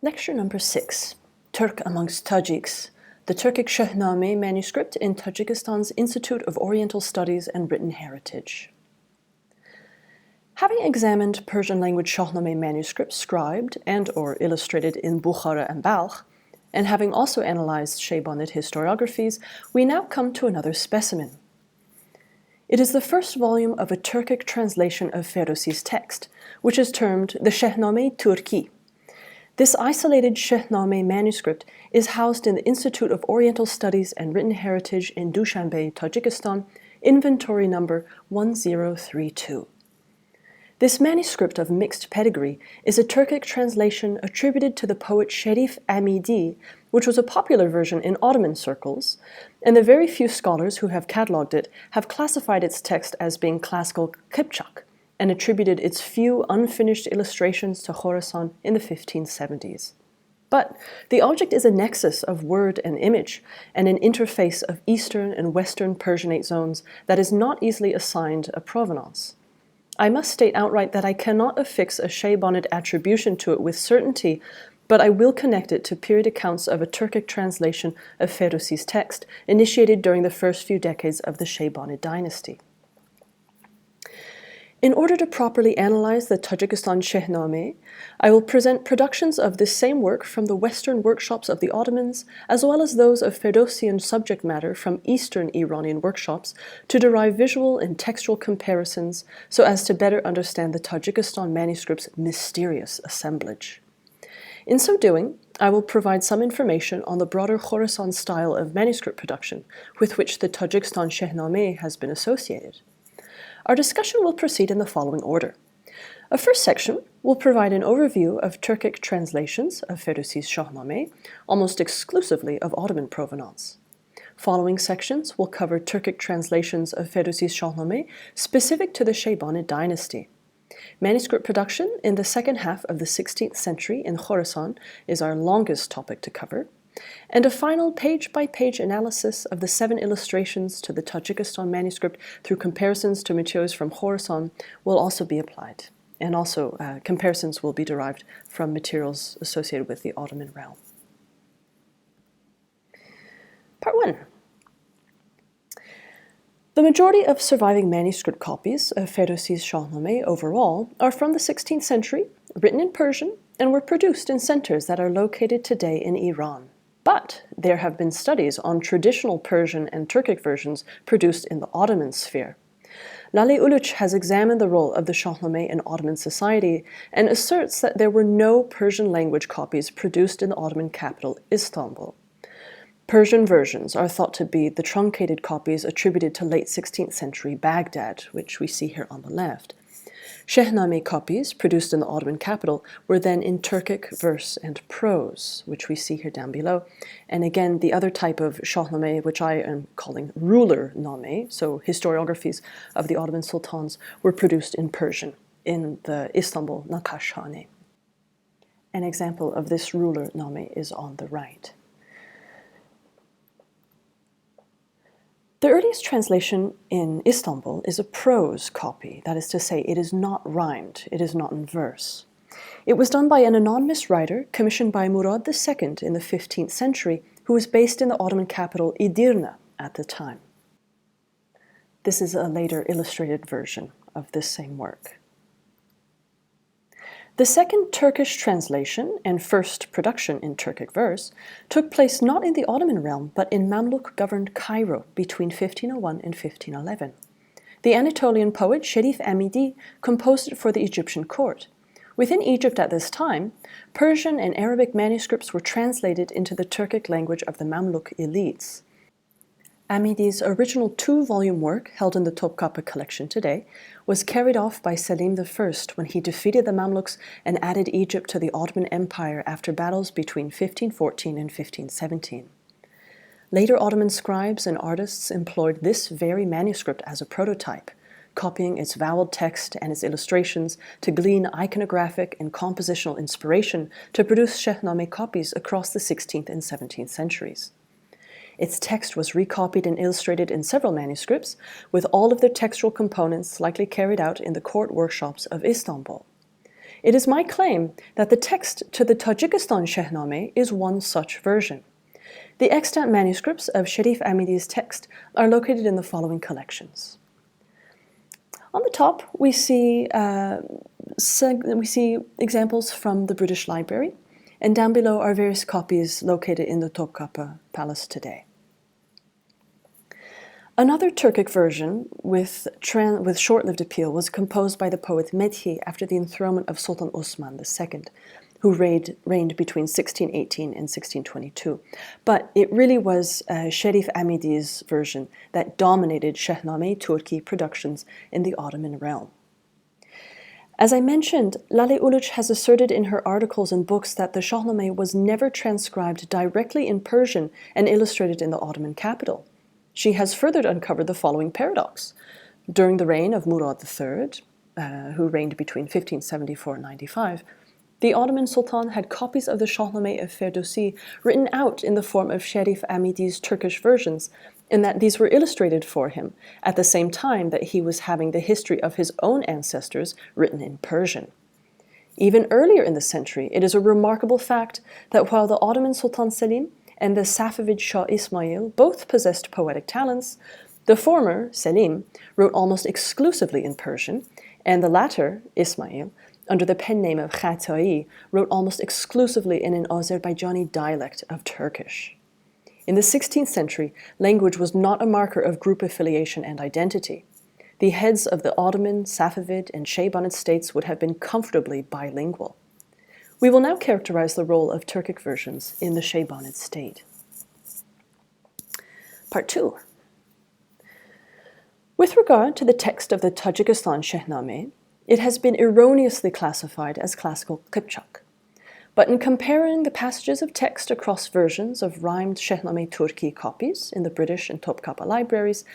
Lecture number 6, Turk amongst Tajiks, the Turkic ehnâme manuscript in Tajikistan's Institute of Oriental Studies and Written Heritage. Having examined Persian language ehnâme manuscripts scribed and or illustrated in Bukhara and Balkh, and having also analyzed Shaybonid historiographies, we now come to another specimen. It is the first volume of a Turkic translation of Ferdowsi's text, which is termed the Shehname Turki. This isolated ehnâme manuscript is housed in the Institute of Oriental Studies and Written Heritage in Dushanbe, Tajikistan, inventory number 1032. This manuscript of mixed pedigree is a Turkic translation attributed to the poet Sherif Amidi, which was a popular version in Ottoman circles, and the very few scholars who have catalogued it have classified its text as being classical Kipchak, and attributed its few unfinished illustrations to Khurasan in the 1570s. But the object is a nexus of word and image, and an interface of Eastern and Western Persianate zones that is not easily assigned a provenance. I must state outright that I cannot affix a Shaybonid attribution to it with certainty, but I will connect it to period accounts of a Turkic translation of Ferdowsi's text initiated during the first few decades of the Shaybonid dynasty. In order to properly analyze the Tajikistan Shehname, I will present productions of this same work from the Western workshops of the Ottomans, as well as those of Ferdowsian subject matter from Eastern Iranian workshops, to derive visual and textual comparisons so as to better understand the Tajikistan manuscript's mysterious assemblage. In so doing, I will provide some information on the broader Khurasan style of manuscript production with which the Tajikistan Shehname has been associated. Our discussion will proceed in the following order. A first section will provide an overview of Turkic translations of Ferdowsi's Shahnameh, almost exclusively of Ottoman provenance. Following sections will cover Turkic translations of Ferdowsi's Shahnameh specific to the Shaybonid dynasty. Manuscript production in the second half of the 16th century in Khurasan is our longest topic to cover, and a final page-by-page analysis of the 7 illustrations to the Tajikistan manuscript through comparisons to materials from Khurasan will also be applied, and also comparisons will be derived from materials associated with the Ottoman realm. Part 1. The majority of surviving manuscript copies of Ferdowsi's Shahnameh overall are from the 16th century, written in Persian, and were produced in centers that are located today in Iran. But there have been studies on traditional Persian and Turkic versions produced in the Ottoman sphere. Lale Uluç has examined the role of the Shahnameh in Ottoman society and asserts that there were no Persian language copies produced in the Ottoman capital, Istanbul. Persian versions are thought to be the truncated copies attributed to late 16th century Baghdad, which we see here on the left. Shehname copies produced in the Ottoman capital were then in Turkic verse and prose, which we see here down below. And again, the other type of Shahname, which I am calling ruler name, so historiographies of the Ottoman sultans, were produced in Persian in the Istanbul Nakashhane. An example of this ruler name is on the right. The earliest translation in Istanbul is a prose copy, that is to say, it is not rhymed, it is not in verse. It was done by an anonymous writer commissioned by Murad II in the 15th century, who was based in the Ottoman capital Edirne at the time. This is a later illustrated version of this same work. The second Turkish translation and first production in Turkic verse took place not in the Ottoman realm, but in Mamluk-governed Cairo between 1501 and 1511. The Anatolian poet Sherif Amidi composed it for the Egyptian court. Within Egypt at this time, Persian and Arabic manuscripts were translated into the Turkic language of the Mamluk elites. Amidi's original 2-volume work, held in the Topkapı collection today, was carried off by Selim I when he defeated the Mamluks and added Egypt to the Ottoman Empire after battles between 1514 and 1517. Later Ottoman scribes and artists employed this very manuscript as a prototype, copying its voweled text and its illustrations to glean iconographic and compositional inspiration to produce Shehname copies across the 16th and 17th centuries. Its text was recopied and illustrated in several manuscripts, with all of their textual components likely carried out in the court workshops of Istanbul. It is my claim that the text to the Tajikistan Shahnameh is one such version. The extant manuscripts of Sharif Amidi's text are located in the following collections. On the top, we see examples from the British Library, and down below are various copies located in the Topkapı Palace today. Another Turkic version with short-lived appeal was composed by the poet Methi after the enthronement of Sultan Osman II, who reigned between 1618 and 1622. But it really was Sharif Amidi's version that dominated Shahnameh Turki productions in the Ottoman realm. As I mentioned, Lale Uluç has asserted in her articles and books that the Shahnameh was never transcribed directly in Persian and illustrated in the Ottoman capital. She has further uncovered the following paradox. During the reign of Murad III, who reigned between 1574 and 95, the Ottoman Sultan had copies of the Shahnameh of Ferdowsi written out in the form of Sharif Amidi's Turkish versions, and that these were illustrated for him at the same time that he was having the history of his own ancestors written in Persian. Even earlier in the century, it is a remarkable fact that while the Ottoman Sultan Selim and the Safavid Shah Ismail both possessed poetic talents, the former, Selim, wrote almost exclusively in Persian, and the latter, Ismail, under the pen name of Khatai, wrote almost exclusively in an Azerbaijani dialect of Turkish. In the 16th century, language was not a marker of group affiliation and identity. The heads of the Ottoman, Safavid, and Shaybonid states would have been comfortably bilingual. We will now characterize the role of Turkic versions in the Shaybonid state. Part 2. With regard to the text of the Tajikistan Shahnameh, it has been erroneously classified as classical Kipchak. But in comparing the passages of text across versions of rhymed Shahnameh Turki copies in the British and Topkapı libraries,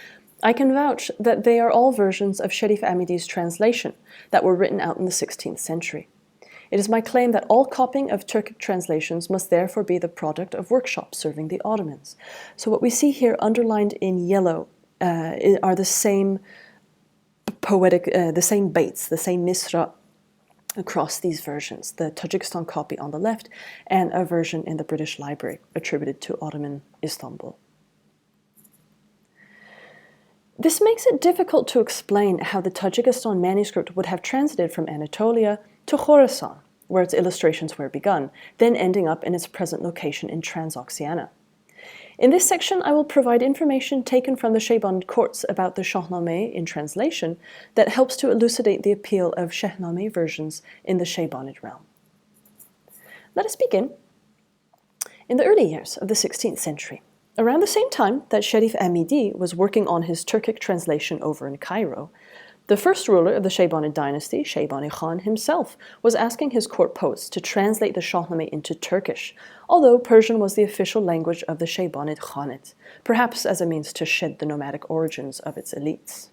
I can vouch that they are all versions of Sharif Amidi's translation that were written out in the 16th century. It is my claim that all copying of Turkic translations must therefore be the product of workshops serving the Ottomans. So what we see here underlined in yellow are the same poetic, the same baits, the same misra across these versions, the Tajikistan copy on the left and a version in the British Library attributed to Ottoman Istanbul. This makes it difficult to explain how the Tajikistan manuscript would have transited from Anatolia to Khurasan, where its illustrations were begun, then ending up in its present location in Transoxiana. In this section, I will provide information taken from the Shaybonid courts about the Shahnameh in translation that helps to elucidate the appeal of Shahnameh versions in the Shaybonid realm. Let us begin in the early years of the 16th century. Around the same time that Sharif Amidi was working on his Turkic translation over in Cairo, the first ruler of the Shaybonid dynasty, Shaybani Khan himself, was asking his court poets to translate the Shahnameh into Turkish, although Persian was the official language of the Shaybonid Khanate, perhaps as a means to shed the nomadic origins of its elites.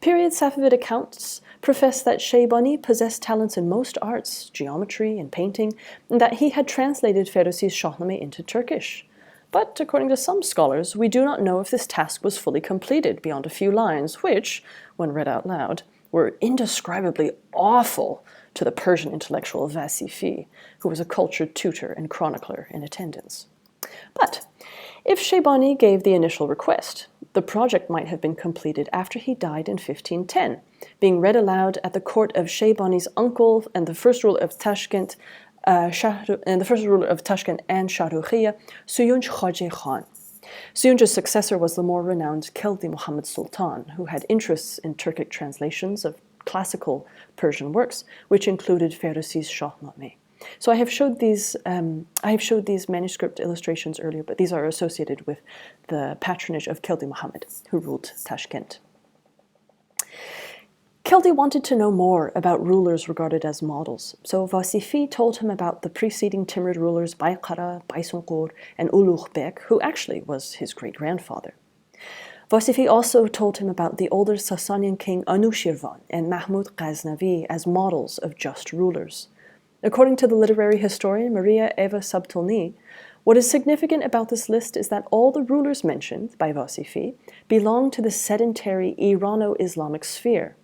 Period Safavid accounts profess that Shaybani possessed talents in most arts, geometry and painting, and that he had translated Ferdowsi's Shahnameh into Turkish. But according to some scholars, we do not know if this task was fully completed beyond a few lines, which, when read out loud, were indescribably awful to the Persian intellectual Vasifi, who was a cultured tutor and chronicler in attendance. But if Shaybani gave the initial request, the project might have been completed after he died in 1510, being read aloud at the court of Shaybani's uncle and the first ruler of Tashkent and Shahrukhiya, Suyunj Khaji Khan. Suyunj's successor was the more renowned Khildi Muhammad Sultan, who had interests in Turkic translations of classical Persian works, which included Ferdowsi's Shahnameh. So I have showed these manuscript illustrations earlier, but these are associated with the patronage of Khildi Muhammad, who ruled Tashkent. Khildi wanted to know more about rulers regarded as models, so Vasifi told him about the preceding Timurid rulers Baykara, Baysunqur, and Uluğ Bek, who actually was his great-grandfather. Vasifi also told him about the older Sasanian king Anushirvan and Mahmud Ghaznavi as models of just rulers. According to the literary historian Maria Eva Sabtolny, what is significant about this list is that all the rulers mentioned by Vasifi belong to the sedentary Irano-Islamic sphere.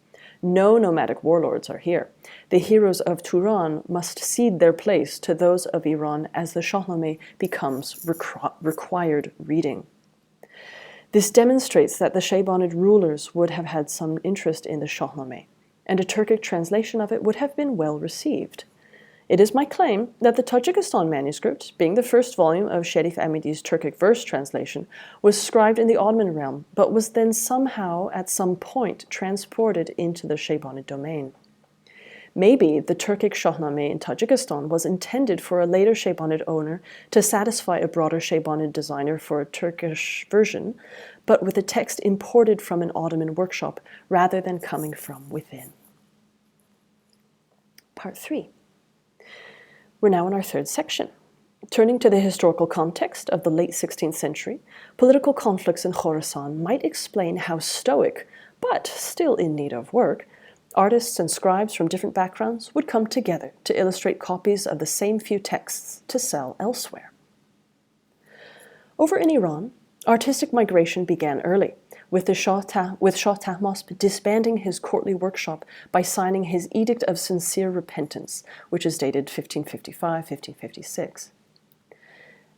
No nomadic warlords are here. The heroes of Turan must cede their place to those of Iran as the Shahnameh becomes required reading. This demonstrates that the Shaybanid rulers would have had some interest in the Shahnameh, and a Turkic translation of it would have been well received. It is my claim that the Tajikistan manuscript, being the first volume of Sherif Amidi's Turkic verse translation, was scribed in the Ottoman realm, but was then somehow, at some point, transported into the Shaybanid domain. Maybe the Turkic Shahnameh in Tajikistan was intended for a later Shaybanid owner to satisfy a broader Shaybanid designer for a Turkish version, but with the text imported from an Ottoman workshop rather than coming from within. Part 3. We're now in our third section. Turning to the historical context of the late 16th century, political conflicts in Khurasan might explain how stoic, but still in need of work, artists and scribes from different backgrounds would come together to illustrate copies of the same few texts to sell elsewhere. Over in Iran, artistic migration began early, with Shah Tahmasp disbanding his courtly workshop by signing his Edict of Sincere Repentance, which is dated 1555-1556.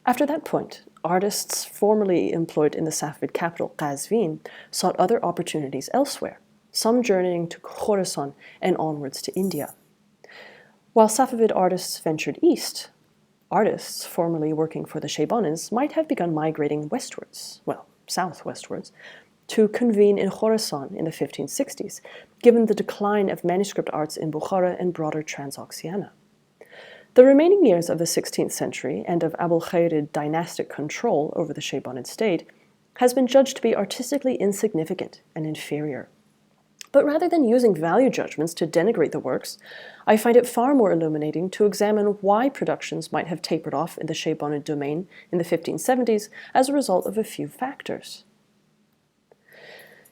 After that point, artists formerly employed in the Safavid capital, Qazvin, sought other opportunities elsewhere, some journeying to Khorasan and onwards to India. While Safavid artists ventured east, artists formerly working for the Shaybanids might have begun migrating westwards, southwestwards, to convene in Khorasan in the 1560s, given the decline of manuscript arts in Bukhara and broader Transoxiana. The remaining years of the 16th century and of Abul Khairid dynastic control over the Shaybanid state has been judged to be artistically insignificant and inferior. But rather than using value judgments to denigrate the works, I find it far more illuminating to examine why productions might have tapered off in the Shaybanid domain in the 1570s as a result of a few factors.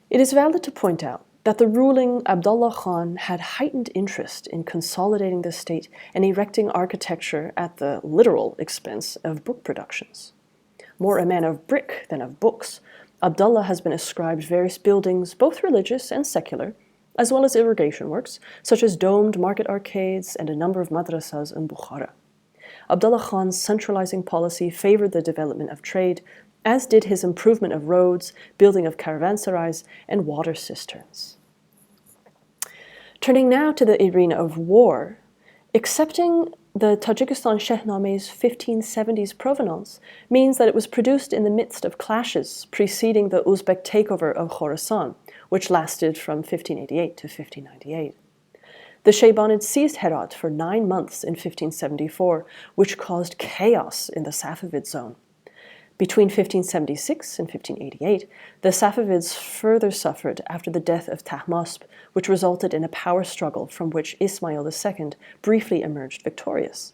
It is valid to point out that the ruling Abdullah Khan had heightened interest in consolidating the state and erecting architecture at the literal expense of book productions. More a man of brick than of books, Abdullah has been ascribed various buildings, both religious and secular, as well as irrigation works, such as domed market arcades and a number of madrasas in Bukhara. Abdullah Khan's centralizing policy favored the development of trade, as did his improvement of roads, building of caravanserais, and water cisterns. Turning now to the arena of war, accepting the Tajikistan Shahnameh's 1570s provenance means that it was produced in the midst of clashes preceding the Uzbek takeover of Khorasan, which lasted from 1588 to 1598. The Shaybanids seized Herat for 9 months in 1574, which caused chaos in the Safavid zone. Between 1576 and 1588, the Safavids further suffered after the death of Tahmasp, which resulted in a power struggle from which Ismail II briefly emerged victorious.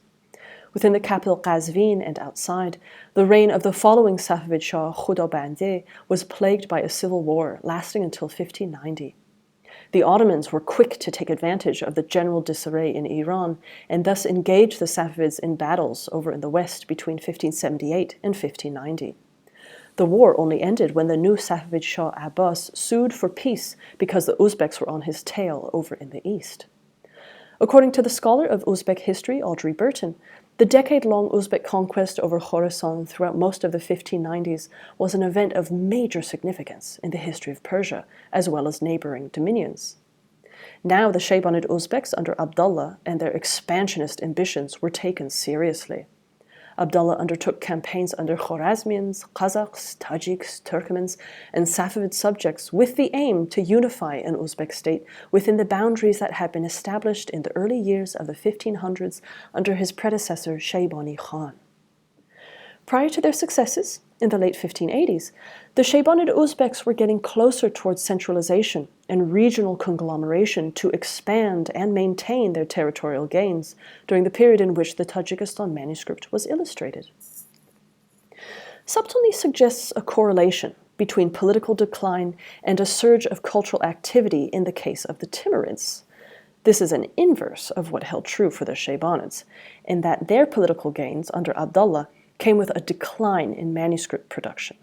Within the capital Qazvin and outside, the reign of the following Safavid Shah, Khudabandeh, was plagued by a civil war lasting until 1590. The Ottomans were quick to take advantage of the general disarray in Iran and thus engaged the Safavids in battles over in the west between 1578 and 1590. The war only ended when the new Safavid Shah Abbas sued for peace because the Uzbeks were on his tail over in the east. According to the scholar of Uzbek history, Audrey Burton, the decade-long Uzbek conquest over Khorasan throughout most of the 1590s was an event of major significance in the history of Persia, as well as neighboring dominions. Now the Shaybanid Uzbeks under Abdullah and their expansionist ambitions were taken seriously. Abdullah undertook campaigns under Khwarezmians, Kazakhs, Tajiks, Turkmens, and Safavid subjects with the aim to unify an Uzbek state within the boundaries that had been established in the early years of the 1500s under his predecessor Shaybani Khan. Prior to their successes, in the late 1580s, the Shaybanid Uzbeks were getting closer towards centralization and regional conglomeration to expand and maintain their territorial gains during the period in which the Tajikistan manuscript was illustrated. Subtlety suggests a correlation between political decline and a surge of cultural activity in the case of the Timurids. This is an inverse of what held true for the Shaybanids, in that their political gains under Abdullah came with a decline in manuscript production.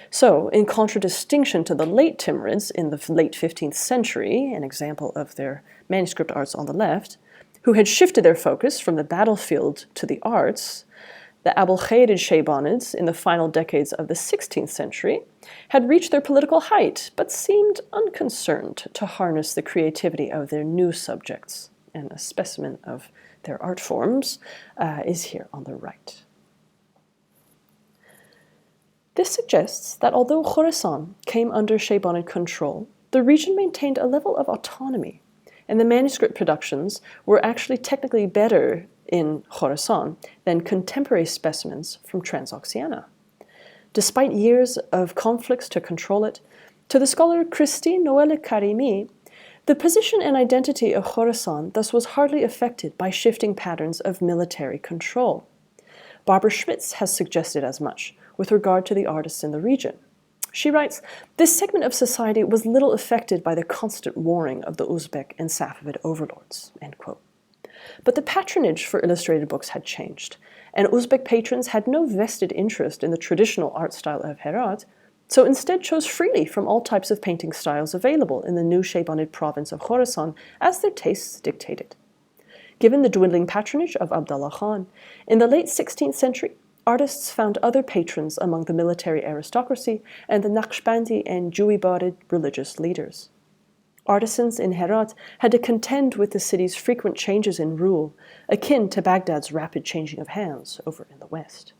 So, in contradistinction to the late Timurids in the late 15th century, an example of their manuscript arts on the left, who had shifted their focus from the battlefield to the arts, the Abulkharid Shaybanids in the final decades of the 16th century had reached their political height, but seemed unconcerned to harness the creativity of their new subjects. And a specimen of their art forms is here on the right. This suggests that although Khurasan came under Shaybanid control, the region maintained a level of autonomy, and the manuscript productions were actually technically better in Khurasan than contemporary specimens from Transoxiana. Despite years of conflicts to control it, to the scholar Christine Noelle Karimi, the position and identity of Khurasan thus was hardly affected by shifting patterns of military control. Barbara Schmitz has suggested as much with regard to the artists in the region. She writes, "This segment of society was little affected by the constant warring of the Uzbek and Safavid overlords." End quote. But the patronage for illustrated books had changed, and Uzbek patrons had no vested interest in the traditional art style of Herat, so instead chose freely from all types of painting styles available in the new Shaybanid province of Khorasan as their tastes dictated. Given the dwindling patronage of Abdallah Khan, in the late 16th century, artists found other patrons among the military aristocracy and the Naqshbandi and Juibarid religious leaders. Artisans in Herat had to contend with the city's frequent changes in rule, akin to Baghdad's rapid changing of hands over in the west.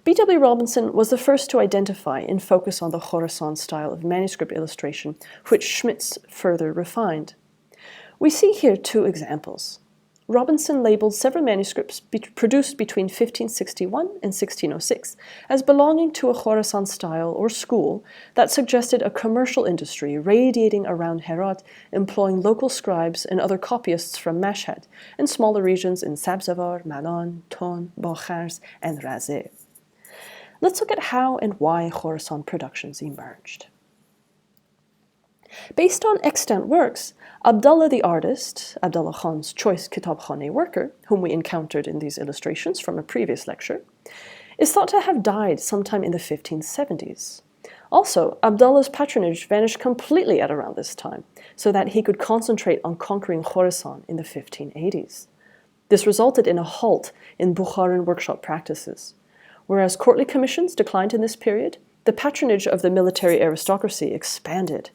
B.W. Robinson was the first to identify and focus on the Khorasan style of manuscript illustration, which Schmitz further refined. We see here two examples. Robinson labeled several manuscripts produced between 1561 and 1606 as belonging to a Khorasan style or school that suggested a commercial industry radiating around Herat, employing local scribes and other copyists from Mashhad and smaller regions in Sabzavar, Malan, Ton, Bakhars, and Razeh. Let's look at how and why Khorasan productions emerged. Based on extant works, Abdullah the artist, Abdullah Khan's choice kitabkhane worker, whom we encountered in these illustrations from a previous lecture, is thought to have died sometime in the 1570s. Also, Abdullah's patronage vanished completely at around this time, so that he could concentrate on conquering Khorasan in the 1580s. This resulted in a halt in Bukharan workshop practices. Whereas courtly commissions declined in this period, the patronage of the military aristocracy expanded.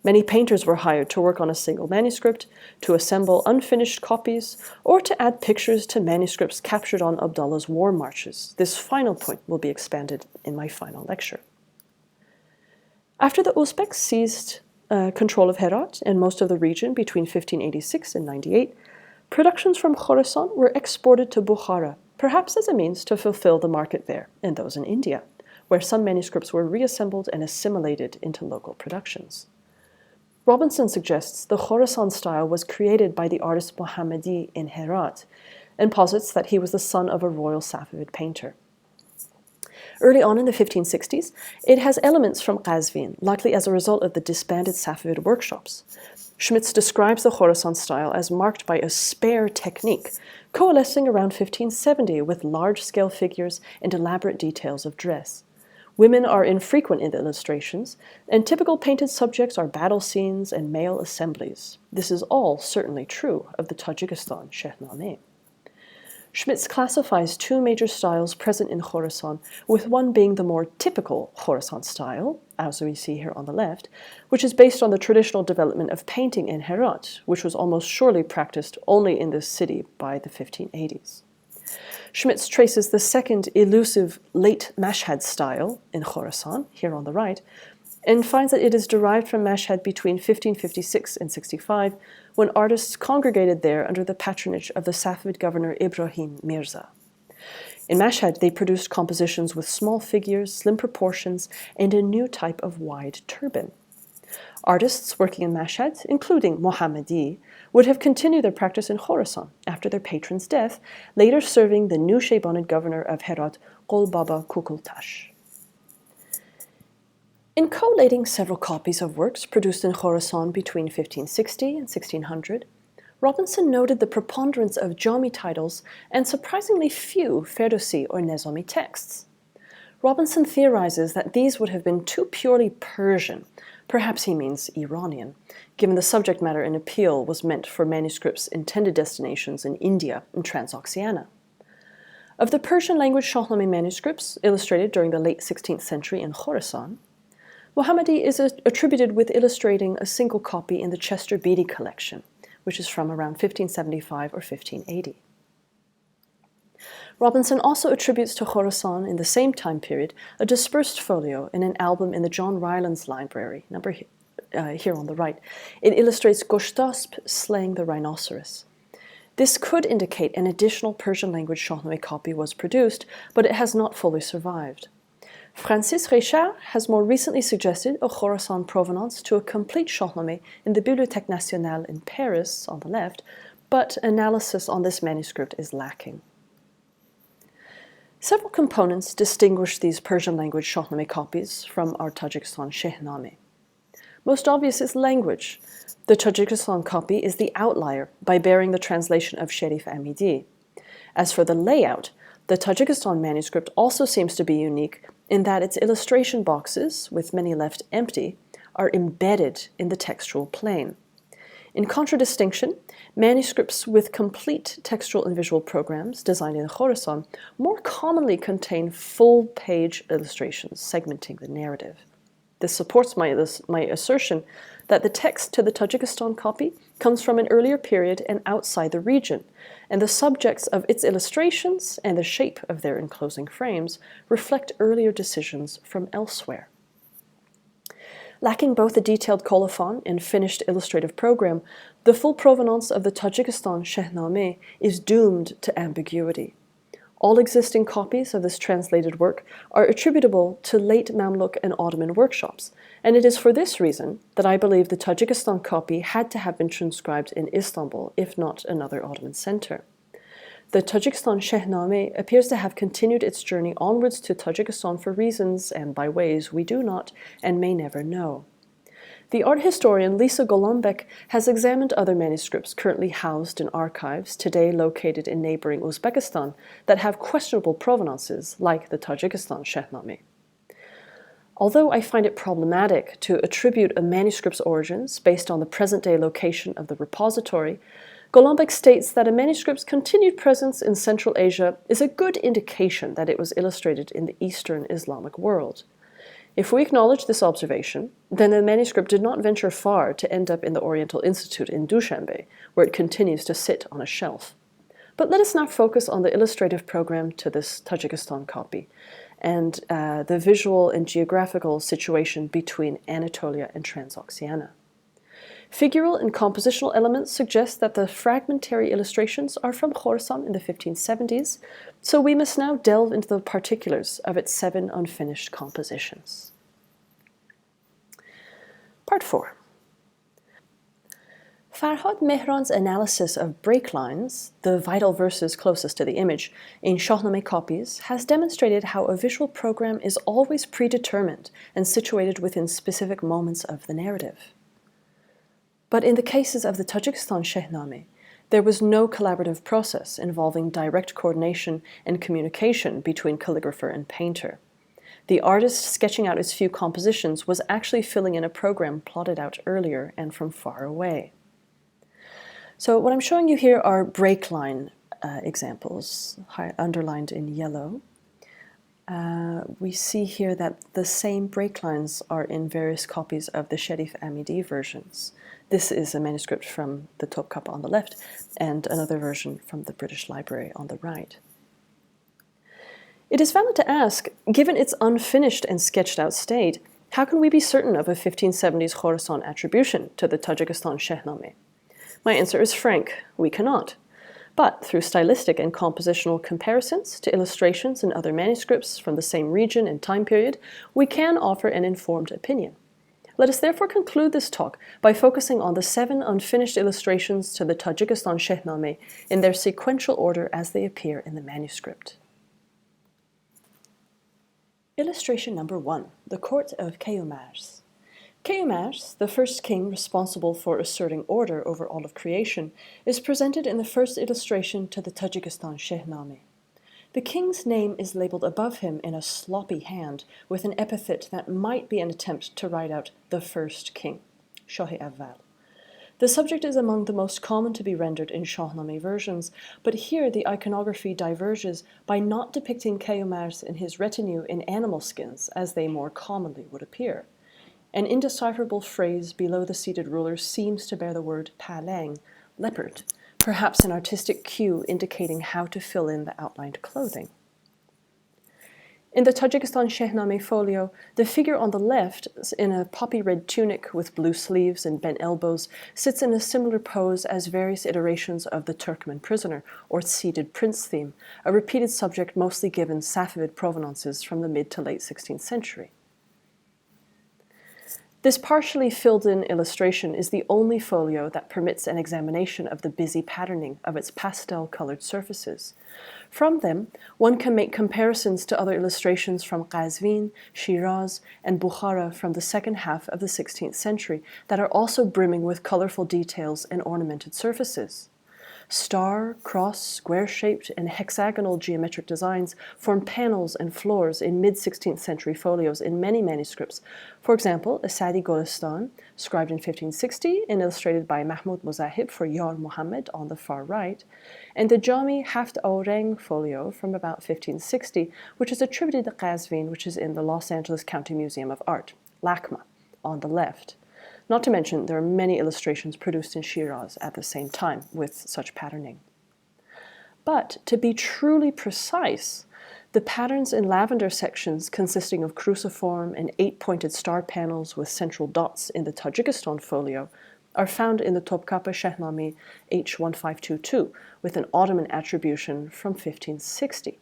Many painters were hired to work on a single manuscript, to assemble unfinished copies, or to add pictures to manuscripts captured on Abdullah's war marches. This final point will be expanded in my final lecture. After the Uzbeks seized control of Herat and most of the region between 1586 and 98, productions from Khorasan were exported to Bukhara, perhaps as a means to fulfill the market there and those in India, where some manuscripts were reassembled and assimilated into local productions. Robinson suggests the Khorasan style was created by the artist Mohammadi in Herat, and posits that he was the son of a royal Safavid painter. Early on in the 1560s, it has elements from Qazvin, likely as a result of the disbanded Safavid workshops. Schmitz describes the Khorasan style as marked by a spare technique, coalescing around 1570 with large-scale figures and elaborate details of dress. Women are infrequent in the illustrations, and typical painted subjects are battle scenes and male assemblies. This is all certainly true of the Tajikistan ehnâme. Schmitz classifies two major styles present in Khorasan, with one being the more typical Khorasan style, as we see here on the left, which is based on the traditional development of painting in Herat, which was almost surely practiced only in this city by the 1580s. Schmitz traces the second elusive late Mashhad style in Khorasan, here on the right, and finds that it is derived from Mashhad between 1556 and 65, when artists congregated there under the patronage of the Safavid governor Ibrahim Mirza. In Mashhad, they produced compositions with small figures, slim proportions, and a new type of wide turban. Artists working in Mashhad, including Mohammadi, would have continued their practice in Khorasan after their patron's death, later serving the new Shaybanid governor of Herat, Qol Baba Kukultash. In collating several copies of works produced in Khorasan between 1560 and 1600, Robinson noted the preponderance of Jaimee titles and surprisingly few Ferdowsi or Nizami texts. Robinson theorizes that these would have been too purely Persian, perhaps he means Iranian, given the subject matter in appeal was meant for manuscripts' intended destinations in India and Transoxiana. Of the Persian language Shahnameh manuscripts illustrated during the late 16th century in Khurasan, Muhammadi is attributed with illustrating a single copy in the Chester Beatty collection, which is from around 1575 or 1580. Robinson also attributes to Khurasan in the same time period a dispersed folio in an album in the John Rylands Library, number here on the right. It illustrates Goshtasp slaying the rhinoceros. This could indicate an additional Persian language Shahnameh copy was produced, but it has not fully survived. Francis Richard has more recently suggested a Khurasan provenance to a complete Shahnameh in the Bibliothèque Nationale in Paris on the left, but analysis on this manuscript is lacking. Several components distinguish these Persian language Shahnameh copies from our Tajikistan Shehnameh. Most obvious is language. The Tajikistan copy is the outlier by bearing the translation of Sherif Amidi. As for the layout, the Tajikistan manuscript also seems to be unique in that its illustration boxes, with many left empty, are embedded in the textual plane. In contradistinction, manuscripts with complete textual and visual programs designed in Khurasan more commonly contain full-page illustrations segmenting the narrative. This supports my assertion that the text to the Tajikistan copy comes from an earlier period and outside the region, and the subjects of its illustrations and the shape of their enclosing frames reflect earlier decisions from elsewhere. Lacking both a detailed colophon and finished illustrative program, the full provenance of the Tajikistan Shehnameh is doomed to ambiguity. All existing copies of this translated work are attributable to late Mamluk and Ottoman workshops, and it is for this reason that I believe the Tajikistan copy had to have been transcribed in Istanbul, if not another Ottoman center. The Tajikistan Shehnameh appears to have continued its journey onwards to Tajikistan for reasons and by ways we do not and may never know. The art historian Lisa Golombek has examined other manuscripts currently housed in archives today located in neighboring Uzbekistan that have questionable provenances, like the Tajikistan Shehnameh. Although I find it problematic to attribute a manuscript's origins based on the present-day location of the repository, Golombek states that a manuscript's continued presence in Central Asia is a good indication that it was illustrated in the Eastern Islamic world. If we acknowledge this observation, then the manuscript did not venture far to end up in the Oriental Institute in Dushanbe, where it continues to sit on a shelf. But let us now focus on the illustrative program to this Tajikistan copy and the visual and geographical situation between Anatolia and Transoxiana. Figural and compositional elements suggest that the fragmentary illustrations are from Khurasan in the 1570s, so we must now delve into the particulars of its 7 unfinished compositions. Part 4. Farhad Mehran's analysis of break lines, the vital verses closest to the image, in Shahnameh copies has demonstrated how a visual program is always predetermined and situated within specific moments of the narrative. But in the cases of the Tajikistan Shehnameh, there was no collaborative process involving direct coordination and communication between calligrapher and painter. The artist sketching out his few compositions was actually filling in a program plotted out earlier and from far away. So what I'm showing you here are break line examples, underlined in yellow. We see here that the same break lines are in various copies of the Sherif Amidi versions. This is a manuscript from the Topkapı on the left and another version from the British Library on the right. It is valid to ask, given its unfinished and sketched out state, how can we be certain of a 1570s Khurasan attribution to the Tajikistan Shehnameh? My answer is frank, we cannot. But through stylistic and compositional comparisons to illustrations and other manuscripts from the same region and time period, we can offer an informed opinion. Let us therefore conclude this talk by focusing on the 7 unfinished illustrations to the Tajikistan Shehnameh in their sequential order as they appear in the manuscript. Illustration number 1, the Court of Keyumars. Keyumars, the first king responsible for asserting order over all of creation, is presented in the first illustration to the Tajikistan Shehnameh. The king's name is labeled above him in a sloppy hand with an epithet that might be an attempt to write out the first king, Shohi Awwal. The subject is among the most common to be rendered in Shahnameh versions, but here the iconography diverges by not depicting Kayumars and his retinue in animal skins as they more commonly would appear. An indecipherable phrase below the seated ruler seems to bear the word palang, leopard, perhaps an artistic cue indicating how to fill in the outlined clothing. In the Tajikistan Shehnameh folio, the figure on the left, in a poppy red tunic with blue sleeves and bent elbows, sits in a similar pose as various iterations of the Turkmen prisoner, or seated prince theme, a repeated subject mostly given Safavid provenances from the mid to late 16th century. This partially filled-in illustration is the only folio that permits an examination of the busy patterning of its pastel-colored surfaces. From them, one can make comparisons to other illustrations from Qazvin, Shiraz, and Bukhara from the second half of the 16th century that are also brimming with colorful details and ornamented surfaces. Star, cross, square-shaped, and hexagonal geometric designs form panels and floors in mid-16th century folios in many manuscripts. For example, Asadi Golistan, scribed in 1560 and illustrated by Mahmud Muzahib for Yar Muhammad on the far right, and the Jaimee Haft Aureng folio from about 1560, which is attributed to Qazvin, which is in the Los Angeles County Museum of Art, LACMA, on the left. Not to mention, there are many illustrations produced in Shiraz at the same time with such patterning. But to be truly precise, the patterns in lavender sections consisting of cruciform and 8-pointed star panels with central dots in the Tajikistan folio are found in the Topkapı Shehnameh H1522 with an Ottoman attribution from 1560.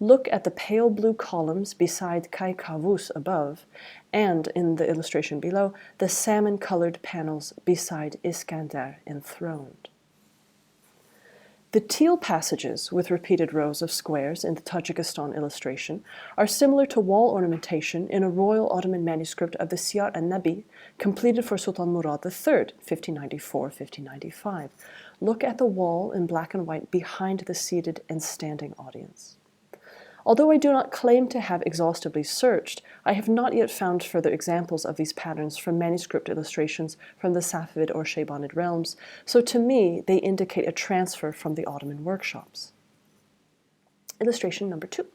Look at the pale blue columns beside Kai Kavus above, and in the illustration below, the salmon-colored panels beside Iskandar enthroned. The teal passages with repeated rows of squares in the Tajikistan illustration are similar to wall ornamentation in a royal Ottoman manuscript of the Siyar an-Nabi, completed for Sultan Murad III, 1594-1595. Look at the wall in black and white behind the seated and standing audience. Although I do not claim to have exhaustively searched, I have not yet found further examples of these patterns from manuscript illustrations from the Safavid or Shaybanid realms, so to me they indicate a transfer from the Ottoman workshops. Illustration number 2.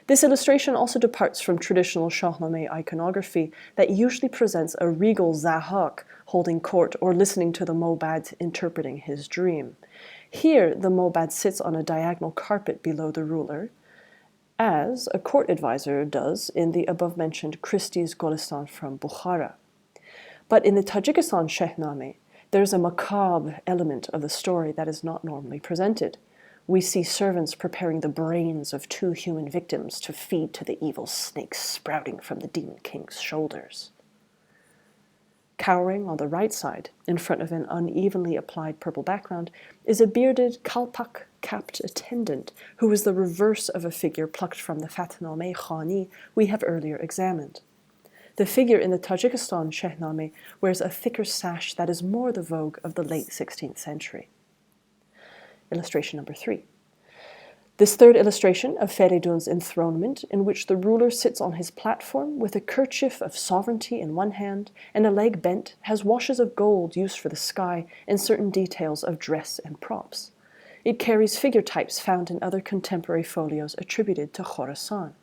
This illustration also departs from traditional Shahnameh iconography that usually presents a regal Zahak holding court or listening to the Mobad interpreting his dream. Here, the Mobad sits on a diagonal carpet below the ruler, as a court advisor does in the above-mentioned Christie's Golistan from Bukhara. But in the Tajikistan Shehnameh, there's a macabre element of the story that is not normally presented. We see servants preparing the brains of 2 human victims to feed to the evil snakes sprouting from the demon king's shoulders. Cowering on the right side, in front of an unevenly applied purple background, is a bearded kalpak-capped attendant who is the reverse of a figure plucked from the Fathnameh Khani we have earlier examined. The figure in the Tajikistan Shehnameh wears a thicker sash that is more the vogue of the late 16th century. Illustration number 3. This third illustration of Feridun's enthronement, in which the ruler sits on his platform with a kerchief of sovereignty in one hand and a leg bent, has washes of gold used for the sky and certain details of dress and props. It carries figure types found in other contemporary folios attributed to Khurasan.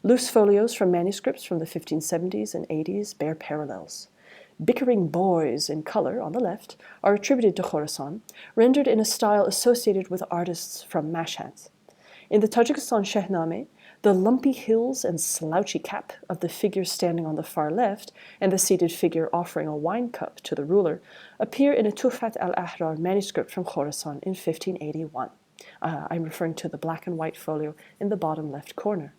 Loose folios from manuscripts from the 1570s and 80s bear parallels. Bickering boys in color on the left are attributed to Khurasan, rendered in a style associated with artists from Mashhad. In the Tajikistan Shehnameh, the lumpy hills and slouchy cap of the figure standing on the far left and the seated figure offering a wine cup to the ruler appear in a Tuhfat al-Ahrar manuscript from Khurasan in 1581. I'm referring to the black and white folio in the bottom left corner.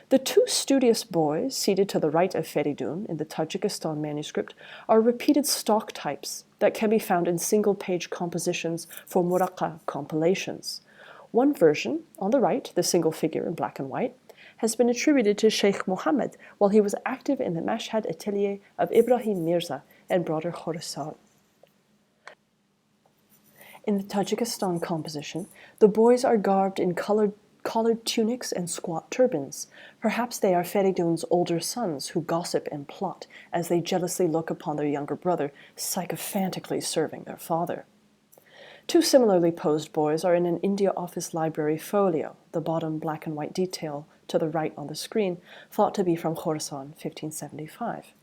The 2 studious boys seated to the right of Feridun in the Tajikistan manuscript are repeated stock types that can be found in single-page compositions for Muraqqa compilations. One version, on the right, the single figure in black and white, has been attributed to Sheikh Muhammad while he was active in the Mashhad atelier of Ibrahim Mirza and broader Khurasan. In the Tajikistan composition, the boys are garbed in collared tunics and squat turbans. Perhaps they are Feridun's older sons who gossip and plot as they jealously look upon their younger brother, sycophantically serving their father. Two similarly posed boys are in an India Office Library folio, the bottom black and white detail to the right on the screen, thought to be from Khurasan, 1575.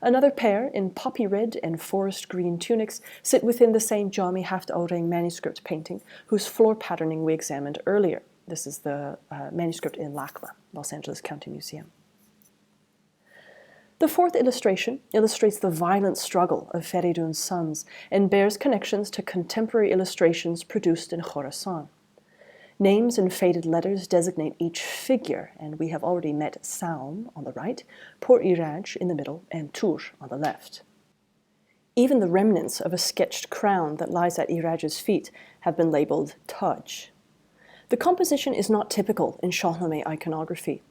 Another pair, in poppy red and forest green tunics, sit within the same Jaimee Haft-Aureng manuscript painting, whose floor patterning we examined earlier. This is the manuscript in LACMA, Los Angeles County Museum. The fourth illustration illustrates the violent struggle of Feridun's sons and bears connections to contemporary illustrations produced in Khurasan. Names in faded letters designate each figure, and we have already met Saum on the right, Pour Iraj in the middle, and Tur on the left. Even the remnants of a sketched crown that lies at Iraj's feet have been labeled Taj. The composition is not typical in Shahnameh iconography.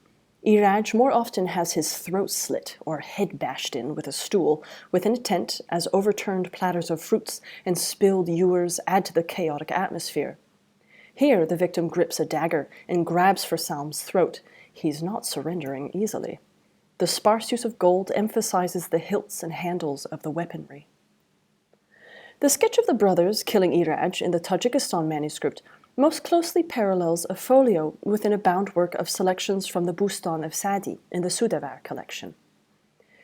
Iraj more often has his throat slit or head bashed in with a stool within a tent as overturned platters of fruits and spilled ewers add to the chaotic atmosphere. Here, the victim grips a dagger and grabs for Saum's throat. He's not surrendering easily. The sparse use of gold emphasizes the hilts and handles of the weaponry. The sketch of the brothers killing Iraj in the Tajikistan manuscript most closely parallels a folio within a bound work of selections from the Bustan of Sadi in the Sudavar collection.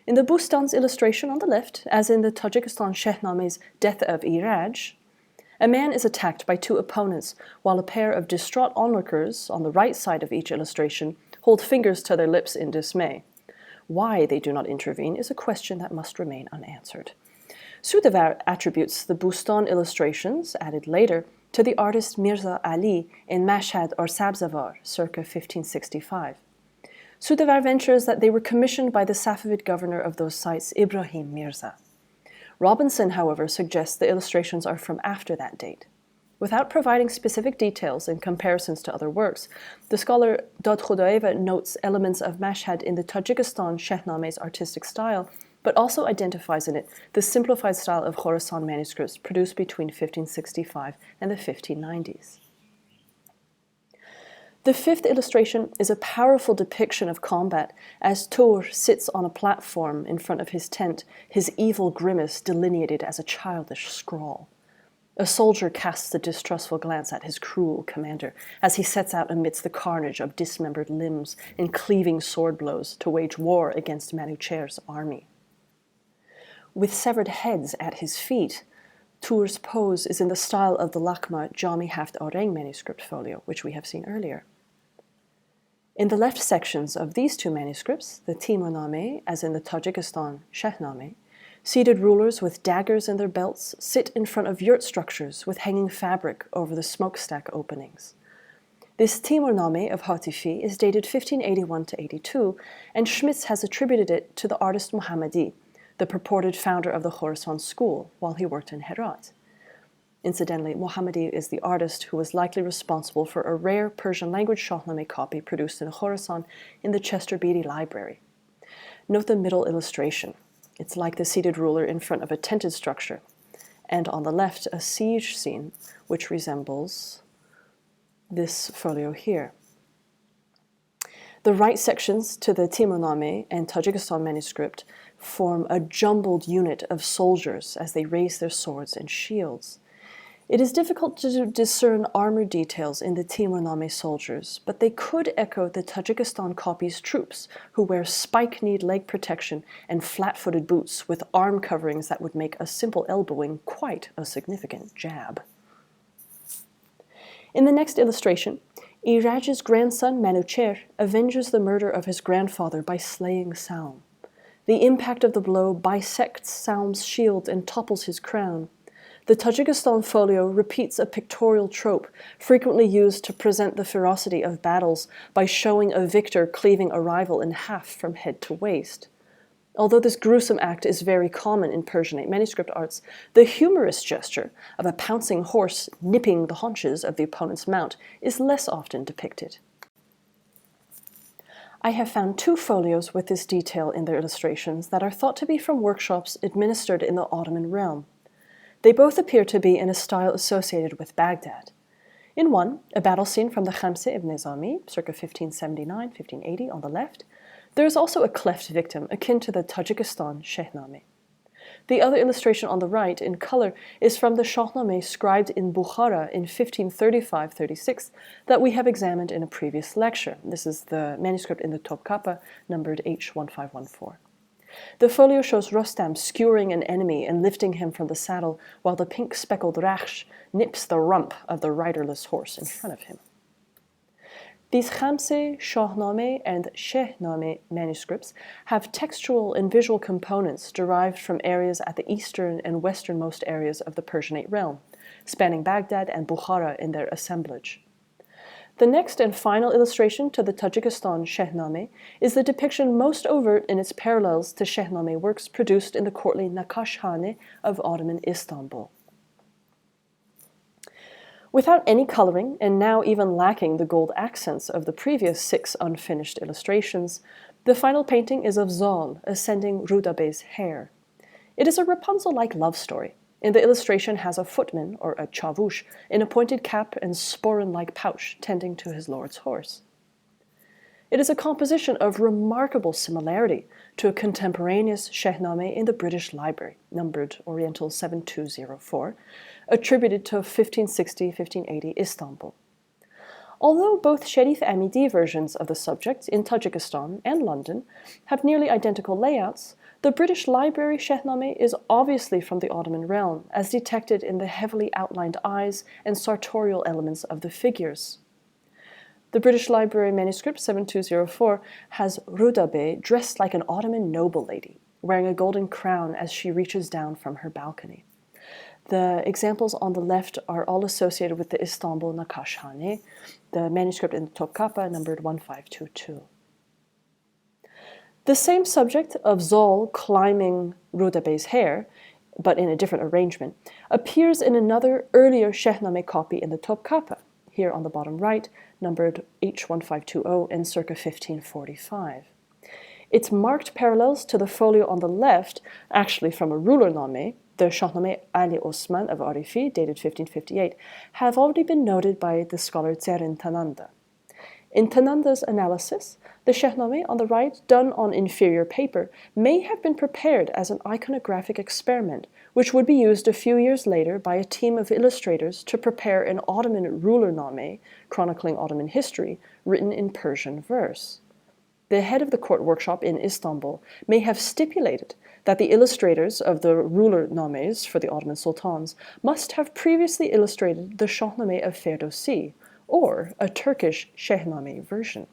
In the Bustan's illustration on the left, as in the Tajikistan Shehname's Death of Iraj, a man is attacked by two opponents, while a pair of distraught onlookers on the right side of each illustration hold fingers to their lips in dismay. Why they do not intervene is a question that must remain unanswered. Sudavar attributes the Bustan illustrations, added later, to the artist Mirza Ali in Mashhad or Sabzavar, circa 1565. Sudavar ventures that they were commissioned by the Safavid governor of those sites, Ibrahim Mirza. Robinson, however, suggests the illustrations are from after that date. Without providing specific details and comparisons to other works, the scholar Dod Khudaeva notes elements of Mashhad in the Tajikistan Shehname's artistic style, but also identifies in it the simplified style of Khurasan manuscripts produced between 1565 and the 1590s. The fifth illustration is a powerful depiction of combat as Tur sits on a platform in front of his tent, his evil grimace delineated as a childish scrawl. A soldier casts a distrustful glance at his cruel commander as he sets out amidst the carnage of dismembered limbs and cleaving sword blows to wage war against Manucher's army. With severed heads at his feet, Tur's pose is in the style of the Lakma Jaimee Haft-Aureng manuscript folio, which we have seen earlier. In the left sections of these two manuscripts, the Timurname, as in the Tajikistan Shehnameh, seated rulers with daggers in their belts sit in front of yurt structures with hanging fabric over the smokestack openings. This Timurname of Hatifi is dated 1581 to 82, and Schmitz has attributed it to the artist Muhammadi, the purported founder of the Khurasan School, while he worked in Herat. Incidentally, Muhammadi is the artist who was likely responsible for a rare Persian-language Shahnameh copy produced in Khurasan in the Chester Beatty Library. Note the middle illustration. It's like the seated ruler in front of a tented structure, and on the left, a siege scene, which resembles this folio here. The right sections to the Timurname and Tajikistan manuscript form a jumbled unit of soldiers as they raise their swords and shields. It is difficult to discern armor details in the Timurname soldiers, but they could echo the Tajikistan copy's troops, who wear spike-kneed leg protection and flat-footed boots with arm coverings that would make a simple elbowing quite a significant jab. In the next illustration, Iraj's grandson Manucher avenges the murder of his grandfather by slaying Saum. The impact of the blow bisects Saum's shield and topples his crown. The Tajikistan folio repeats a pictorial trope frequently used to present the ferocity of battles by showing a victor cleaving a rival in half from head to waist. Although this gruesome act is very common in Persianate manuscript arts, the humorous gesture of a pouncing horse nipping the haunches of the opponent's mount is less often depicted. I have found two folios with this detail in their illustrations that are thought to be from workshops administered in the Ottoman realm. They both appear to be in a style associated with Baghdad. In one, a battle scene from the Khamse ibn Nizami, circa 1579-1580 on the left, there is also a cleft victim akin to the Tajikistan ehnâme. The other illustration on the right, in color, is from the Shahnameh scribed in Bukhara in 1535-36 that we have examined in a previous lecture. This is the manuscript in the Topkapı, numbered H1514. The folio shows Rostam skewering an enemy and lifting him from the saddle, while the pink-speckled Rakhsh nips the rump of the riderless horse in front of him. These Khamse, Shahnameh, and Shehnameh manuscripts have textual and visual components derived from areas at the eastern and westernmost areas of the Persianate realm, spanning Baghdad and Bukhara in their assemblage. The next and final illustration to the Tajikistan Shehnameh is the depiction most overt in its parallels to Shehnameh works produced in the courtly Nakashhane of Ottoman Istanbul. Without any coloring, and now even lacking the gold accents of the previous 6 unfinished illustrations, the final painting is of Zol ascending Rudabe's hair. It is a Rapunzel-like love story, and the illustration has a footman, or a chavush, in a pointed cap and sporran-like pouch tending to his lord's horse. It is a composition of remarkable similarity to a contemporaneous Shehnameh in the British Library, numbered Oriental 7204, attributed to 1560-1580 Istanbul. Although both Sherif Amidi versions of the subject in Tajikistan and London have nearly identical layouts, the British Library Shehnameh is obviously from the Ottoman realm, as detected in the heavily outlined eyes and sartorial elements of the figures. The British Library manuscript 7204 has Rudabe dressed like an Ottoman noble lady, wearing a golden crown as she reaches down from her balcony. The examples on the left are all associated with the Istanbul Nakashhane, the manuscript in the Topkapı, numbered 1522. The same subject of Zol climbing Rudabe's hair, but in a different arrangement, appears in another earlier Shehnameh copy in the Topkapı, here on the bottom right, numbered H1520 and circa 1545. Its marked parallels to the folio on the left, actually from a ruler name, the Shahnameh Ali Osman of Arifi, dated 1558, have already been noted by the scholar Zerrin Tananda. In Tananda's analysis, the Shehnameh on the right, done on inferior paper, may have been prepared as an iconographic experiment, which would be used a few years later by a team of illustrators to prepare an Ottoman ruler name, chronicling Ottoman history, written in Persian verse. The head of the court workshop in Istanbul may have stipulated that the illustrators of the ruler names for the Ottoman sultans must have previously illustrated the Shahnameh of Ferdowsi, or a Turkish Shehnameh version.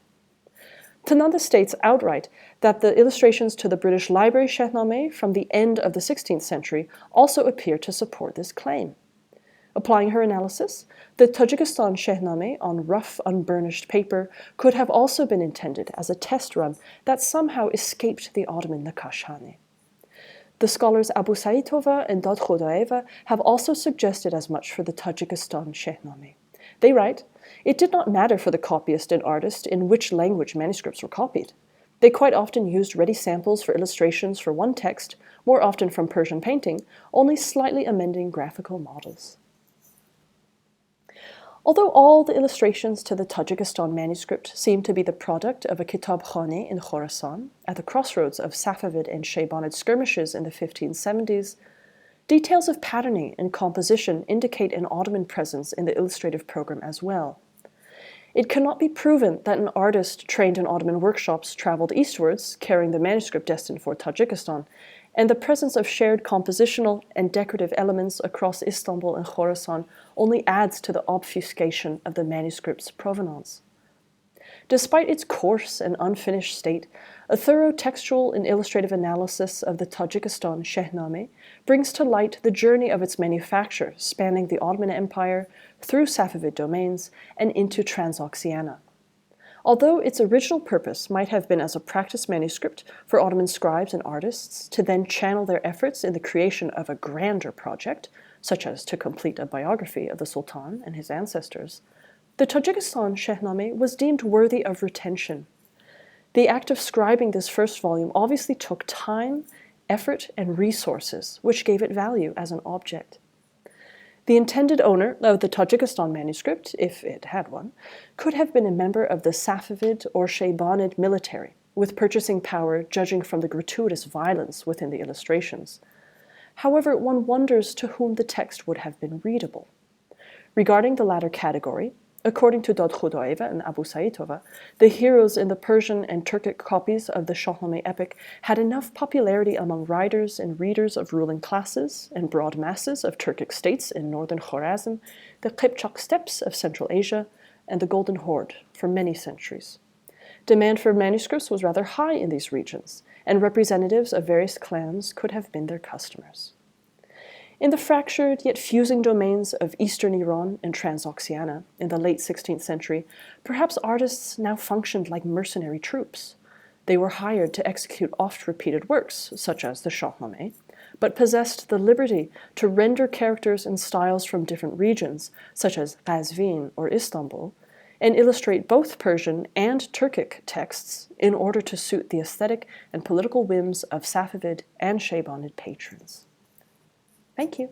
Tananda states outright that the illustrations to the British Library Shehnameh from the end of the 16th century also appear to support this claim. Applying her analysis, the Tajikistan Shehnameh on rough, unburnished paper could have also been intended as a test run that somehow escaped the Ottoman Nakashhane. The scholars Abu Saitova and Dadkhodaeva have also suggested as much for the Tajikistan Shehnameh. They write, "It did not matter for the copyist and artist in which language manuscripts were copied. They quite often used ready samples for illustrations for one text, more often from Persian painting, only slightly amending graphical models." Although all the illustrations to the Tajikistan manuscript seem to be the product of a kitabkhane in Khurasan, at the crossroads of Safavid and Shaybanid skirmishes in the 1570s, details of patterning and composition indicate an Ottoman presence in the illustrative program as well. It cannot be proven that an artist trained in Ottoman workshops traveled eastwards, carrying the manuscript destined for Tajikistan, and the presence of shared compositional and decorative elements across Istanbul and Khorasan only adds to the obfuscation of the manuscript's provenance. Despite its coarse and unfinished state, a thorough textual and illustrative analysis of the Tajikistan Shehnameh brings to light the journey of its manufacture, spanning the Ottoman Empire, through Safavid domains, and into Transoxiana. Although its original purpose might have been as a practice manuscript for Ottoman scribes and artists to then channel their efforts in the creation of a grander project, such as to complete a biography of the Sultan and his ancestors, the Tajikistan Shehnameh was deemed worthy of retention. The act of scribing this first volume obviously took time, effort, and resources, which gave it value as an object. The intended owner of the Tajikistan manuscript, if it had one, could have been a member of the Safavid or Shaybanid military, with purchasing power judging from the gratuitous violence within the illustrations. However, one wonders to whom the text would have been readable. Regarding the latter category, according to Dod Khudoeva and Abu Saitova, the heroes in the Persian and Turkic copies of the Shahnameh epic had enough popularity among writers and readers of ruling classes and broad masses of Turkic states in northern Khurasan, the Kipchak steppes of Central Asia, and the Golden Horde for many centuries. Demand for manuscripts was rather high in these regions, and representatives of various clans could have been their customers. In the fractured yet fusing domains of Eastern Iran and Transoxiana in the late 16th century, perhaps artists now functioned like mercenary troops. They were hired to execute oft-repeated works, such as the Shahnameh, but possessed the liberty to render characters and styles from different regions, such as Qazvin or Istanbul, and illustrate both Persian and Turkic texts in order to suit the aesthetic and political whims of Safavid and Shaybanid patrons. Thank you.